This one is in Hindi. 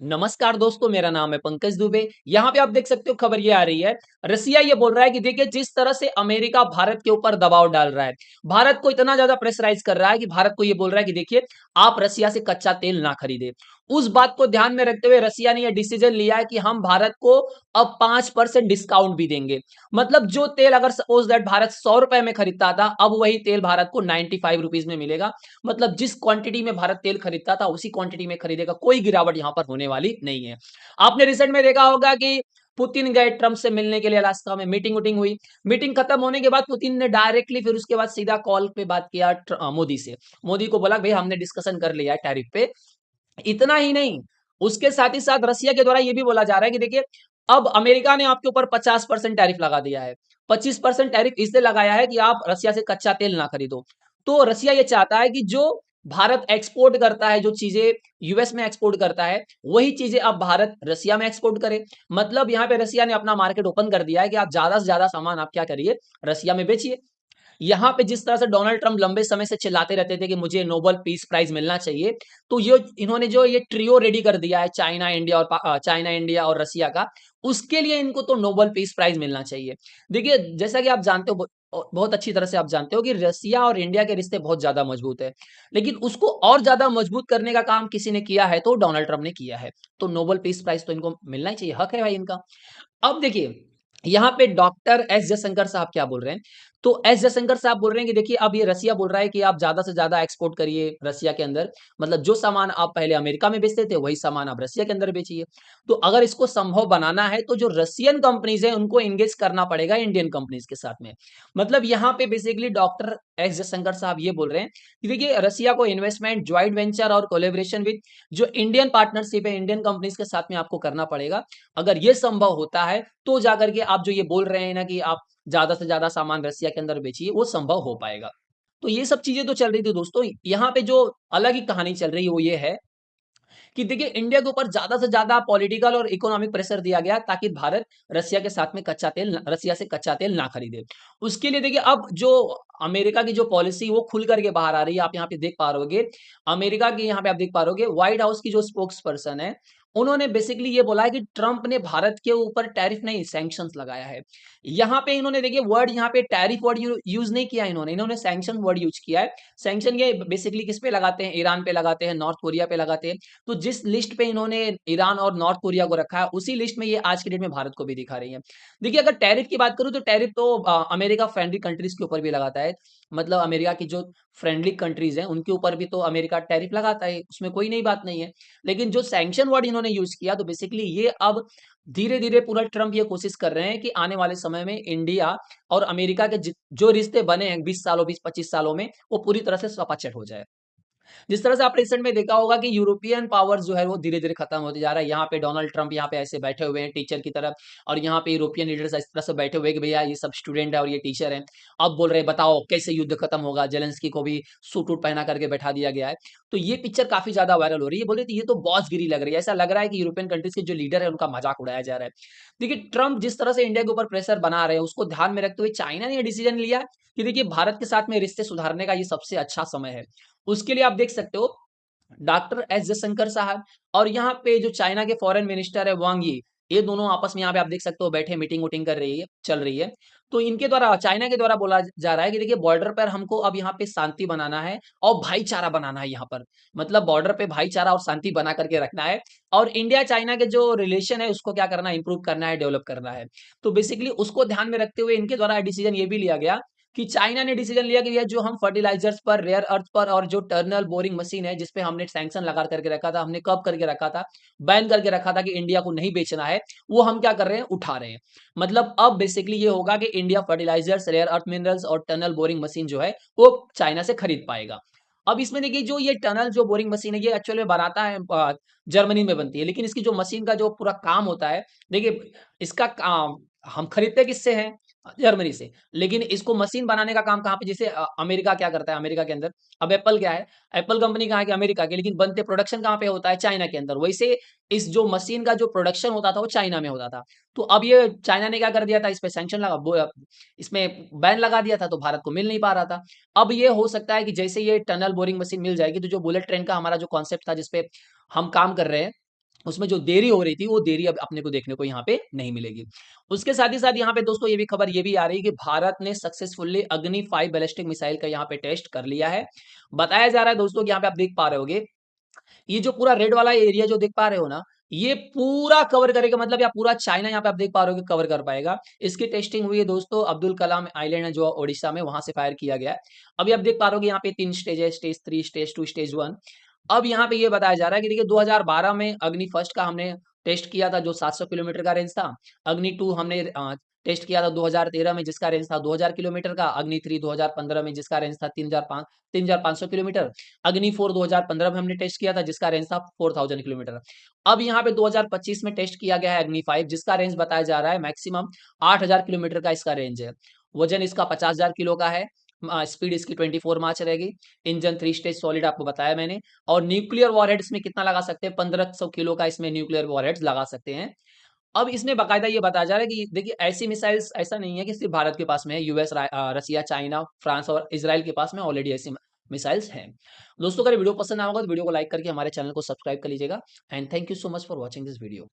नमस्कार दोस्तों, मेरा नाम है पंकज दुबे। यहाँ पे आप देख सकते हो खबर ये आ रही है। रसिया ये बोल रहा है कि देखिए जिस तरह से अमेरिका भारत के ऊपर दबाव डाल रहा है, भारत को इतना ज्यादा प्रेशराइज कर रहा है कि भारत को ये बोल रहा है कि देखिए आप रसिया से कच्चा तेल ना खरीदे। उस बात को ध्यान में रखते हुए रसिया ने यह डिसीजन लिया है कि हम भारत को अब 5% डिस्काउंट भी देंगे। मतलब जो तेल अगर सपोज दैट भारत 100 रुपए में खरीदता था, अब वही तेल भारत को 95 रुपीज में मिलेगा। मतलब जिस क्वांटिटी में भारत तेल खरीदता था उसी क्वांटिटी में खरीदेगा, कोई गिरावट यहां पर होने वाली नहीं है। आपने रिसेंट में देखा होगा कि पुतिन गए ट्रंप से मिलने के लिए, अलास्का में मीटिंग वुटिंग हुई। मीटिंग खत्म होने के बाद पुतिन ने डायरेक्टली फिर उसके बाद सीधा कॉल पे बात किया मोदी से। मोदी को बोला भाई हमने डिस्कशन कर लिया है टैरिफ पे। इतना ही नहीं, उसके साथ ही साथ रसिया के द्वारा यह भी बोला जा रहा है कि देखिए अब अमेरिका ने आपके ऊपर 50% टैरिफ लगा दिया है। 25% टैरिफ इसलिए लगाया है कि आप रसिया से कच्चा तेल ना खरीदो। तो रसिया ये चाहता है कि जो भारत एक्सपोर्ट करता है, जो चीजें यूएस में एक्सपोर्ट करता है, वही चीजें अब भारत रसिया में एक्सपोर्ट करे। मतलब यहाँ पे रसिया ने अपना मार्केट ओपन कर दिया है कि आप ज्यादा से ज्यादा सामान आप क्या करिए, रसिया में बेचिए। यहाँ पे जिस तरह से डोनाल्ड ट्रंप लंबे समय से चिल्लाते रहते थे कि मुझे नोबेल पीस प्राइज मिलना चाहिए, तो ये इन्होंने जो ये ट्रियो रेडी कर दिया है, चाइना इंडिया और रसिया का, उसके लिए इनको तो नोबेल पीस प्राइज मिलना चाहिए। देखिए जैसा कि आप जानते हो, बहुत अच्छी तरह से आप जानते हो कि रसिया और इंडिया के रिश्ते बहुत ज्यादा मजबूत है। लेकिन उसको और ज्यादा मजबूत करने का काम किसी ने किया है तो डोनाल्ड ट्रंप ने किया है। तो नोबेल पीस प्राइज तो इनको मिलना ही चाहिए, हक है भाई इनका। अब देखिए यहाँ पे डॉक्टर एस जयशंकर साहब क्या बोल रहे हैं। तो एस जयशंकर साहब बोल रहे हैं कि देखिए अब ये रसिया बोल रहा है कि आप ज्यादा से ज्यादा एक्सपोर्ट करिए रसिया के अंदर। मतलब जो सामान आप पहले अमेरिका में बेचते थे वही सामान आप रसिया के अंदर बेचिए। तो अगर इसको संभव बनाना है तो जो रसियन कंपनीज है उनको एंगेज करना पड़ेगा इंडियन कंपनीज के साथ में। मतलब यहाँ पे बेसिकली डॉक्टर एस जयशंकर साहब ये बोल रहे हैं कि देखिए रसिया को इन्वेस्टमेंट, ज्वाइंट वेंचर और कोलेबोरेशन विद जो इंडियन पार्टनरशिप है इंडियन कंपनीज के साथ में आपको करना पड़ेगा। अगर ये संभव होता है तो जाकर के आप जो ये बोल रहे हैं ना कि आप ज्यादा से ज्यादा सामान रसिया के अंदर बेचिए, वो संभव हो पाएगा। तो ये सब चीजें तो चल रही थी दोस्तों। यहाँ पे जो अलग ही कहानी चल रही है वो ये है कि देखिए इंडिया के ऊपर ज्यादा से ज्यादा पॉलिटिकल और इकोनॉमिक प्रेशर दिया गया ताकि भारत रसिया के साथ में रसिया से कच्चा तेल ना खरीदे। उसके लिए देखिए अब जो अमेरिका की जो पॉलिसी वो खुल करके बाहर आ रही है, आप यहाँ पे देख पा रहोगे। अमेरिका की यहाँ पे आप देख पा रहोगे, व्हाइट हाउस की जो स्पोक्स पर्सन है, उन्होंने बेसिकली ये बोला है कि ट्रंप ने भारत के ऊपर टैरिफ नहीं, सैंक्शंस लगाया है। यहाँ पे इन्होंने देखिए वर्ड, यहाँ पे टैरिफ वर्ड यूज नहीं किया इन्होंने, इन्होंने सैंक्शन वर्ड यूज किया है। सैंक्शन ये बेसिकली किस पे लगाते हैं, ईरान पे लगाते हैं, नॉर्थ कोरिया पे लगाते हैं। तो जिस लिस्ट पे इन्होंने ईरान और नॉर्थ कोरिया को रखा है, उसी लिस्ट में ये आज की डेट में भारत को भी दिखा रही है। देखिए अगर टैरिफ की बात करूं तो टैरिफ तो अमेरिका फ्रेंडली कंट्रीज के ऊपर भी लगाता है। मतलब अमेरिका की जो फ्रेंडली कंट्रीज हैं उनके ऊपर भी तो अमेरिका टैरिफ लगाता है, उसमें कोई नई बात नहीं है। लेकिन जो सैंक्शन वर्ड इन्होंने यूज किया, तो बेसिकली ये अब धीरे धीरे पूरा ट्रम्प ये कोशिश कर रहे हैं कि आने वाले समय में इंडिया और अमेरिका के जो रिश्ते बने हैं 20 सालों 20-25 सालों में, वो पूरी तरह से सपाचट हो जाए। जिस तरह से आपने रिसेंट में देखा होगा कि यूरोपियन पावर्स जो है वो धीरे-धीरे खत्म होते जा रहा है। यहाँ पे डोनाल्ड ट्रंप यहाँ पे ऐसे बैठे हुए हैं टीचर की तरह, और यहाँ पे यूरोपियन लीडर्स इस तरह से बैठे हुए हैं कि भैया ये सब स्टूडेंट है और ये टीचर है। अब बोल रहे हैं बताओ कैसे युद्ध खत्म होगा, जेलेंस्की को भी सूट वूट पहना करके बैठा दिया गया है। तो ये पिक्चर काफी ज्यादा वायरल हो रही है। बोले तो ये तो बॉसगिरी लग रही है, ऐसा लग रहा है कि यूरोपियन कंट्रीज के जो लीडर है उनका मजाक उड़ाया जा रहा है। देखिए ट्रंप जिस तरह से इंडिया के ऊपर प्रेशर बना रहे हैं उसको ध्यान में रखते हुए चाइना ने ये डिसीजन लिया कि देखिए भारत के साथ में रिश्ते सुधारने का ये सबसे अच्छा समय है। उसके लिए आप देख सकते हो डॉक्टर एस जयशंकर साहब और यहाँ पे जो चाइना के फॉरेन मिनिस्टर है वांग यी, ये दोनों आपस में यहाँ पे आप देख सकते हो बैठे मीटिंग वोटिंग कर रही है, चल रही है। तो इनके द्वारा, चाइना के द्वारा बोला जा रहा है कि देखिए बॉर्डर पर हमको अब यहाँ पे शांति बनाना है और भाईचारा बनाना है यहाँ पर। मतलब बॉर्डर पे भाईचारा और शांति बना करके रखना है। और इंडिया चाइना के जो रिलेशन है उसको क्या करना है, इंप्रूव करना है, डेवलप करना है। तो बेसिकली उसको ध्यान में रखते हुए इनके द्वारा डिसीजन ये भी लिया गया कि चाइना ने डिसीजन लिया कि ये जो हम फर्टिलाइजर्स पर, रेयर अर्थ पर, और जो टर्नल बोरिंग मशीन है जिसपे हमने सैंक्शन लगा करके रखा था, हमने कब करके रखा था, बैन करके रखा था कि इंडिया को नहीं बेचना है, वो हम क्या कर रहे हैं, उठा रहे हैं। मतलब अब बेसिकली ये होगा कि India fertilisers, rare earth minerals और टनल बोरिंग मशीन जो है वो चाइना से खरीद पाएगा। अब इसमें देखिए जो ये टनल जो बोरिंग मशीन है ये एक्चुअली में बनाता है जर्मनी में बनती है, लेकिन इसकी जो मशीन का जो पूरा काम होता है, देखिए इसका काम हम खरीदते किससे हैं, जर्मनी से। लेकिन इसको मशीन बनाने का काम कहाँ पे, जैसे अमेरिका क्या करता है, अमेरिका के अंदर अब एप्पल क्या है, एप्पल कंपनी कहाँ की, अमेरिका की, लेकिन बनते प्रोडक्शन कहाँ पे होता है, चाइना के अंदर। वैसे इस जो मशीन का जो प्रोडक्शन होता था वो चाइना में होता था। तो अब ये चाइना ने क्या कर दिया था, इस पे सैंक्शन इसमें बैन लगा दिया था, तो भारत को मिल नहीं पा रहा था। अब ये हो सकता है कि जैसे ये टनल बोरिंग मशीन मिल जाएगी तो जो बुलेट ट्रेन का हमारा जो कॉन्सेप्ट था जिसपे हम काम कर रहे हैं, उसमें जो देरी हो रही थी, वो देरी अब अपने को देखने को यहाँ पे नहीं मिलेगी। उसके साथ ही साथ यहाँ पे दोस्तों ये भी खबर ये भी आ रही है कि भारत ने सक्सेसफुली अग्नि 5 बैलिस्टिक मिसाइल का यहाँ पे टेस्ट कर लिया है। बताया जा रहा है दोस्तों कि यहाँ पे आप देख पा रहे होगे, ये जो पूरा रेड वाला एरिया जो देख पा रहे हो ना, ये पूरा कवर करेगा, मतलब या पूरा चाइना यहाँ पे आप देख पा रहे हो कि कवर कर पाएगा। इसकी टेस्टिंग हुई है दोस्तों, अब्दुल कलाम आइलैंड है जो ओडिशा में, वहां से फायर किया गया है। अभी आप देख पा रहे हो कि यहाँ पे 3 स्टेज है, स्टेज 3, स्टेज 2, स्टेज 1। अब यहाँ पे ये बताया जा रहा है कि देखिए 2012 में अग्नि फर्स्ट का हमने टेस्ट किया था जो 700 किलोमीटर का रेंज था। अग्नि 2 हमने टेस्ट किया था 2013 में जिसका रेंज था 2000 किलोमीटर का। अग्नि 3 2015 में जिसका रेंज था 3500 किलोमीटर। अग्नि 4 2015 में हमने टेस्ट किया था जिसका रेंज था 4000 किलोमीटर। अब यहाँ पे 2025 में टेस्ट किया गया है अग्नि 5 जिसका रेंज बताया जा रहा है मैक्सिमम 8000 किलोमीटर का इसका रेंज है। वजन इसका 50,000 किलो का है। स्पीड इसकी 24 मार्च रहेगी। इंजन 3 स्टेज सॉलिड आपको बताया मैंने। और न्यूक्लियर वॉरहेड्स में कितना लगा सकते हैं, 1500 किलो का इसमें न्यूक्लियर वॉरहेड्स लगा सकते हैं। अब इसमें बाकायदा ये बताया जा रहा है कि देखिए ऐसी मिसाइल्स ऐसा नहीं है कि सिर्फ भारत के पास में है, यूएस, रसिया, चाइना, फ्रांस और इसराइल के पास में ऑलरेडी ऐसी मिसाइल्स हैं। दोस्तों अगर वीडियो पसंद आया होगा तो वीडियो को लाइक करके हमारे चैनल को सब्सक्राइब कर लीजिएगा। And thank you so much for watching this video.